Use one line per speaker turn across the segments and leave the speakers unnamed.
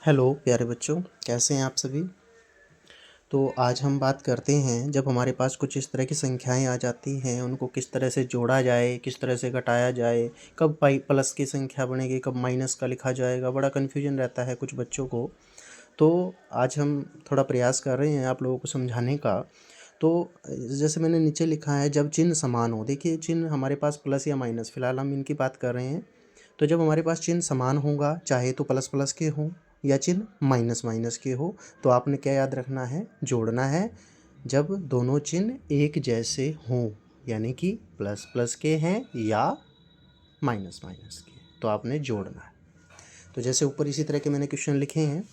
Hello प्यारे बच्चों, कैसे हैं आप सभी। तो आज हम बात करते हैं जब हमारे पास कुछ इस तरह की संख्याएं आ जाती हैं उनको किस तरह से जोड़ा जाए, किस तरह से घटाया जाए, कब पाई प्लस की संख्या बनेगी, कब माइनस का लिखा जाएगा। बड़ा कन्फ्यूजन रहता है कुछ बच्चों को। तो आज हम थोड़ा प्रयास कर रहे हैं आप लोगों को समझाने का। तो जैसे मैंने नीचे लिखा है, जब चिन्ह समान हो। देखिए, चिन्ह हमारे पास प्लस या माइनस, फिलहाल हम इनकी बात कर रहे हैं। तो जब हमारे पास चिन्ह समान होगा, चाहे तो प्लस प्लस के हों या चिन्ह माइनस माइनस के हो, तो आपने क्या याद रखना है, जोड़ना है। जब दोनों चिन्ह एक जैसे हों, यानी कि प्लस प्लस के हैं या माइनस माइनस के, तो आपने जोड़ना है। तो जैसे ऊपर इसी तरह के मैंने क्वेश्चन लिखे हैं।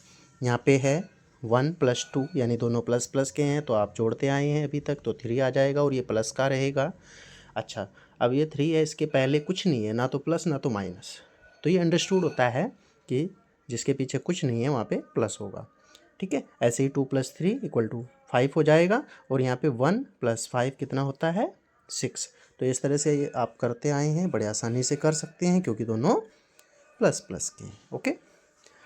यहाँ पे है 1+2, यानी दोनों प्लस प्लस के हैं, तो आप जोड़ते आए हैं अभी तक, तो 3 आ जाएगा और ये प्लस का रहेगा। अच्छा, अब ये 3 है, इसके पहले कुछ नहीं है, ना तो प्लस ना तो माइनस। तो ये अंडरस्टूड होता है कि जिसके पीछे कुछ नहीं है वहाँ पे प्लस होगा। ठीक है, ऐसे ही 2+3=5 हो जाएगा। और यहाँ पे 1+5 कितना होता है, 6। तो इस तरह से ये आप करते आए हैं, बड़े आसानी से कर सकते हैं क्योंकि दोनों प्लस प्लस के हैं। ओके,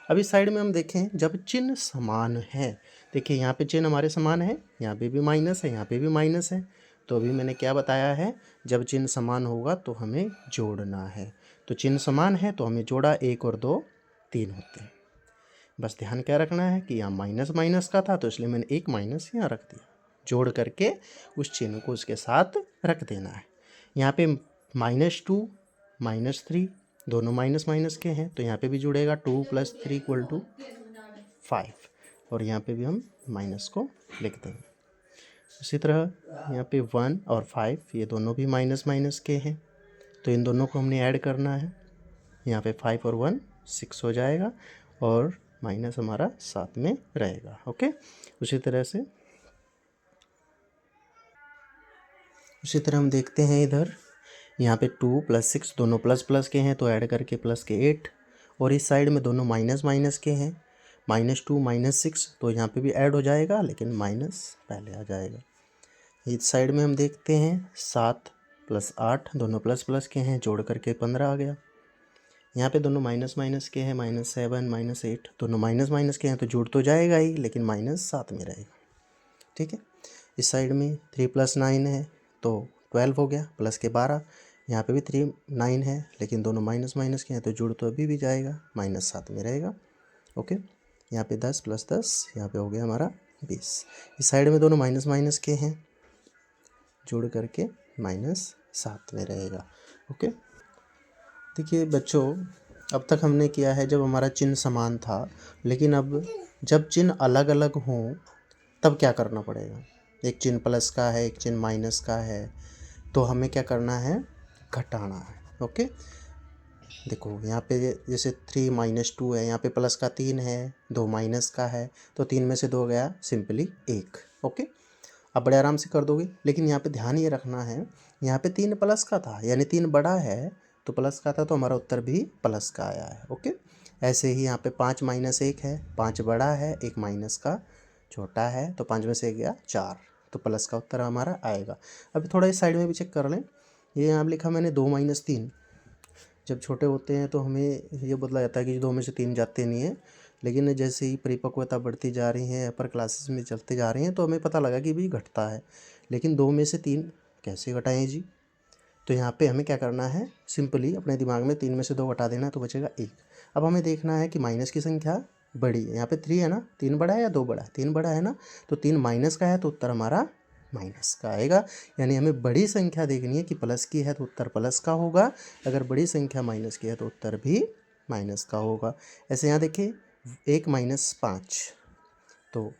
अब इस साइड में हम देखें, जब चिन्ह समान है। देखिए, यहाँ पे चिन्ह हमारे समान है, यहाँ पे भी माइनस है, यहाँ पे भी माइनस है। तो अभी मैंने क्या बताया है, जब चिन्ह समान होगा तो हमें जोड़ना है। तो चिन्ह समान है तो हमें जोड़ा, 1 और 2 3 होते हैं। बस ध्यान क्या रखना है कि यहाँ माइनस माइनस का था, तो इसलिए मैंने एक माइनस यहाँ रख दिया। जोड़ करके उस चिन्ह को उसके साथ रख देना है। यहाँ पे -2 -3 दोनों माइनस माइनस के हैं, तो यहाँ पे भी जुड़ेगा। 2+3=5, और यहाँ पे भी हम माइनस को लिख देंगे। इसी तरह यहाँ पे 1 और 5 ये दोनों भी माइनस माइनस के हैं, तो इन दोनों को हमने ऐड करना है। यहाँ पे 5 और 1 6 हो जाएगा, और माइनस हमारा साथ में रहेगा। ओके, उसी तरह हम देखते हैं इधर, यहाँ पे 2+6 दोनों प्लस प्लस के हैं, तो ऐड करके प्लस के 8। और इस साइड में दोनों माइनस माइनस के हैं, -2 -6, तो यहाँ पे भी ऐड हो जाएगा, लेकिन माइनस पहले आ जाएगा। इस साइड में हम देखते हैं 7+8 दोनों प्लस प्लस के हैं, जोड़ करके 15 आ गया। यहाँ पे दोनों माइनस माइनस के हैं, -7 -8 दोनों माइनस माइनस के हैं, तो जुड़ तो जाएगा ही, लेकिन माइनस साथ में रहेगा। ठीक है, इस साइड में 3+9 है, तो 12 हो गया, प्लस के 12। यहाँ पे भी 9 है, लेकिन दोनों माइनस माइनस के हैं, तो जुड़ तो अभी भी जाएगा, माइनस साथ में रहेगा। ओके, यहाँ पे 10 + 10, यहाँ पे हो गया हमारा 20। इस साइड में दोनों माइनस माइनस के हैं, जोड़ करके माइनस साथ में रहेगा। ओके, देखिए बच्चों, अब तक हमने किया है जब हमारा चिन्ह समान था, लेकिन अब जब चिन्ह अलग अलग हों तब क्या करना पड़ेगा। एक चिन्ह प्लस का है, एक चिन्ह माइनस का है, तो हमें क्या करना है, घटाना है। ओके, देखो यहाँ पे जैसे 3 - 2 है, यहाँ पे प्लस का 3 है, 2 माइनस का है, तो 3 में से 2 गया, सिंपली 1। ओके, अब बड़े आराम से कर दोगे, लेकिन यहाँ पे ध्यान ये रखना है, यहाँ पे 3 प्लस का था, यानी 3 बड़ा है, तो प्लस का था, तो हमारा उत्तर भी प्लस का आया है। ओके, ऐसे ही यहाँ पे 5 - 1 है, 5 बड़ा है, 1 माइनस का छोटा है, तो 5 में से 1 गया 4, तो प्लस का उत्तर हमारा आएगा। अभी थोड़ा इस साइड में भी चेक कर लें, ये यहाँ लिखा मैंने 2 - 3। जब छोटे होते हैं तो हमें ये बदला जाता है कि 2 में से 3 जाते नहीं हैं, लेकिन जैसे ही परिपक्वता बढ़ती जा रही है, अपर क्लासेस में चलते जा रहे हैं, तो हमें पता लगा कि भाई घटता है। लेकिन 2 में से 3 कैसे घटाएं जी। तो यहाँ पे हमें क्या करना है, सिंपली अपने दिमाग में 3 में से 2 घटा देना है, तो बचेगा 1। अब हमें देखना है कि माइनस की संख्या बड़ी है, यहाँ पे 3 है ना, 3 बड़ा है या 2 बड़ा है, 3 बड़ा है ना, तो 3 माइनस का है, तो उत्तर हमारा माइनस का आएगा। यानी हमें बड़ी संख्या देखनी है कि प्लस की है तो उत्तर प्लस का होगा, अगर बड़ी संख्या माइनस की है तो उत्तर भी माइनस का होगा। ऐसे यहाँ देखिए, 1 - 5, तो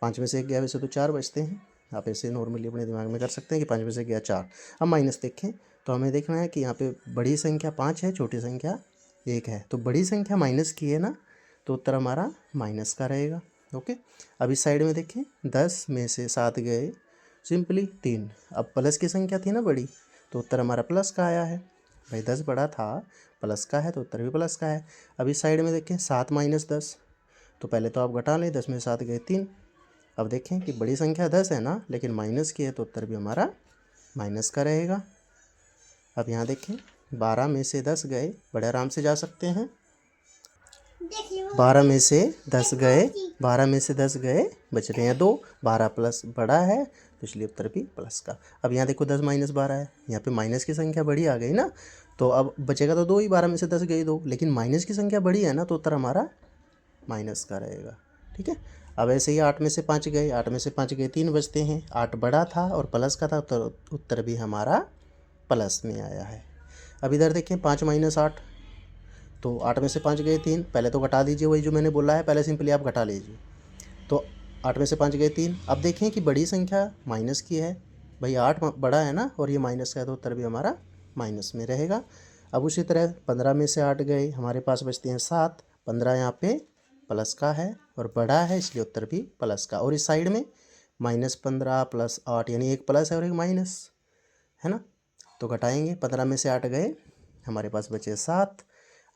5 में से 1 गया, वैसे तो 4 बचते हैं, आप ऐसे नॉर्मली अपने दिमाग में कर सकते हैं कि 5 में से गया 4। अब माइनस देखें, तो हमें देखना है कि यहाँ पे बड़ी संख्या 5 है, छोटी संख्या 1 है, तो बड़ी संख्या माइनस की है ना, तो उत्तर हमारा माइनस का रहेगा। ओके, अब इस साइड में देखें, 10 में से 7 गए, सिंपली 3। अब प्लस की संख्या थी ना बड़ी, तो उत्तर हमारा प्लस का आया है। भाई 10 बड़ा था, प्लस का है, तो उत्तर भी प्लस का है। अब इस साइड में देखें, 7 - 10, तो पहले तो आप घटा लें, 10 में 7 गए 3। अब देखें कि बड़ी संख्या 10 है ना, लेकिन माइनस की है, तो उत्तर भी हमारा माइनस का रहेगा। अब यहाँ देखें, 12 में से 10 गए, बड़े आराम से जा सकते हैं, 12 में से 10 गए, 12 में से 10 गए, बच रहे हैं 2। 12 प्लस बड़ा है तो इसलिए उत्तर भी प्लस का। अब यहाँ देखो 10 माइनस 12 है, यहाँ पे माइनस की संख्या बड़ी आ गई ना, तो अब बचेगा तो 2 ही। 12 में से 10 गई 2, लेकिन माइनस की संख्या बड़ी है ना, तो उत्तर हमारा माइनस का रहेगा। ठीक है। अब ऐसे ही 8 में से 5 गए, 8 में से 5 गए 3 बचते हैं। 8 बड़ा था और प्लस का था, तो उत्तर भी हमारा प्लस में आया है। अब इधर देखें 5 माइनस 8, तो 8 में से 5 गए 3, पहले तो घटा दीजिए, वही जो मैंने बोला है, पहले सिंपली आप घटा लीजिए। तो 8 में से 5 गए 3। अब देखें कि बड़ी संख्या माइनस की है, भाई 8 बड़ा है ना, और ये माइनस का है, तो उत्तर भी हमारा माइनस में रहेगा। अब उसी तरह 15 में से 8 गए, हमारे पास बचते हैं 7। 15 यहाँ पे प्लस का है और बड़ा है, इसलिए उत्तर भी प्लस का। और इस साइड में -15 + 8, यानी एक प्लस है और एक माइनस है ना, तो घटाएंगे। 15 में से 8 गए, हमारे पास बचे 7।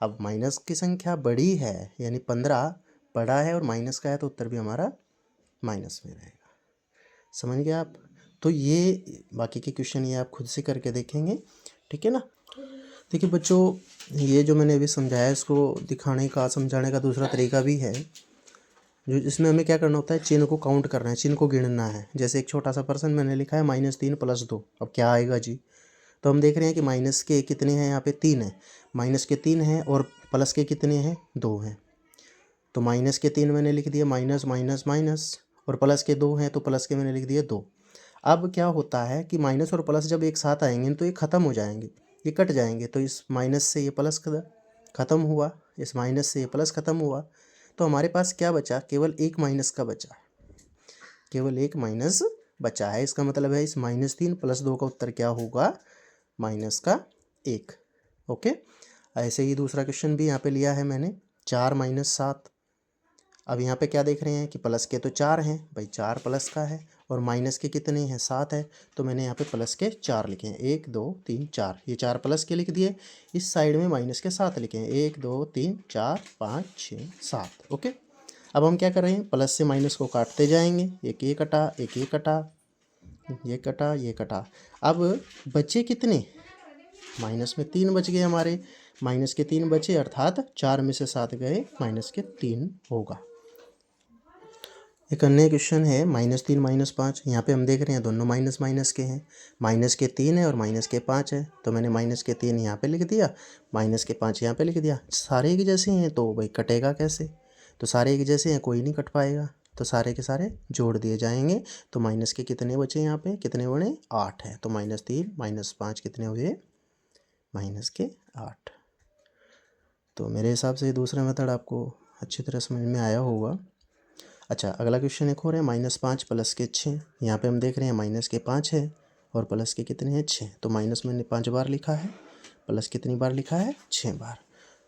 अब माइनस की संख्या बड़ी है, यानी 15 बड़ा है और माइनस का है, तो उत्तर भी हमारा माइनस में रहेगा। समझ गए आप? तो ये बाकी के क्वेश्चन ये आप खुद से करके देखेंगे, ठीक है ना। देखिए बच्चों, ये जो मैंने अभी समझाया, इसको दिखाने का, समझाने का दूसरा तरीका भी है, जो इसमें हमें क्या करना होता है, चिन्ह को काउंट करना है, चिन्ह को गिनना है। जैसे एक छोटा सा पर्सन मैंने लिखा है -3 + 2, अब क्या आएगा जी? तो हम देख रहे हैं कि माइनस के कितने हैं, यहाँ पे 3 है, माइनस के 3 हैं और प्लस के कितने हैं, 2 हैं। तो माइनस के 3 मैंने लिख दिया, माइनस माइनस माइनस, और प्लस के 2 हैं, तो प्लस के मैंने लिख दिए 2। अब क्या होता है कि माइनस और प्लस जब एक साथ आएंगे तो ये ख़त्म हो जाएंगे, ये कट जाएंगे। तो इस माइनस से ये प्लस ख़त्म हुआ, इस माइनस से ये प्लस ख़त्म हुआ, तो हमारे पास क्या बचा, केवल एक माइनस का बचा, केवल एक माइनस बचा है। इसका मतलब है इस -3 + 2 का उत्तर क्या होगा, -1। ओके। ऐसे ही दूसरा क्वेश्चन भी यहाँ पे लिया है मैंने, 4 - 7। अब यहाँ पे क्या देख रहे हैं कि प्लस के तो 4 हैं, भाई 4 प्लस का है, और माइनस के कितने हैं, 7 है, तो मैंने यहाँ पे प्लस के 4 लिखे हैं, 1 2 3 4, ये 4 प्लस के लिख दिए। इस साइड में माइनस के 7 लिखे हैं, 1 2 3 4 5 6 7। ओके। अब हम क्या कर रहे हैं, प्लस से माइनस को काटते जाएंगे, एक ये कटा, एक ये कटा, ये कटा, ये कटा। अब बचे कितने, माइनस में 3 बच गए हमारे, माइनस के 3 बचे, अर्थात 4 में से 7 गए, माइनस के 3 होगा। एक अन्य क्वेश्चन है -3 - 5। यहाँ पे हम देख रहे हैं दोनों माइनस माइनस के हैं, माइनस के 3 है और माइनस के 5 है, तो मैंने माइनस के 3 यहाँ पे लिख दिया, माइनस के 5 यहाँ पे लिख दिया। सारे एक जैसे हैं तो भाई कटेगा कैसे, तो सारे एक जैसे हैं, कोई नहीं कट पाएगा, तो सारे के सारे जोड़ दिए जाएंगे। तो माइनस के कितने बचे, यहाँ पे कितने बने, 8 है, तो -3 - 5 कितने हुए, -8। तो मेरे हिसाब से दूसरा मेथड आपको अच्छी तरह समझ में आया होगा। अच्छा, अगला क्वेश्चन एक और है, -5 + के 6। यहाँ पे हम देख रहे हैं माइनस के 5 है और प्लस के कितने हैं, 6। तो माइनस मैंने 5 बार लिखा है, प्लस कितनी बार लिखा है, 6 बार।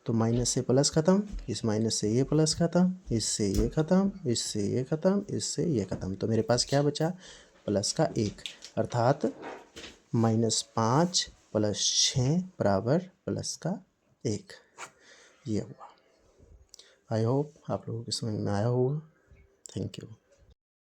तो माइनस से प्लस ख़त्म, इस माइनस से ये प्लस ख़त्म, इससे ये ख़त्म, इससे ये ख़त्म, इससे ये ख़त्म, तो मेरे पास क्या बचा, प्लस का 1, अर्थात -5 + 6 = प्लस का 1। ये हुआ। आई होप आप लोगों की समझ में आया होगा। Thank you.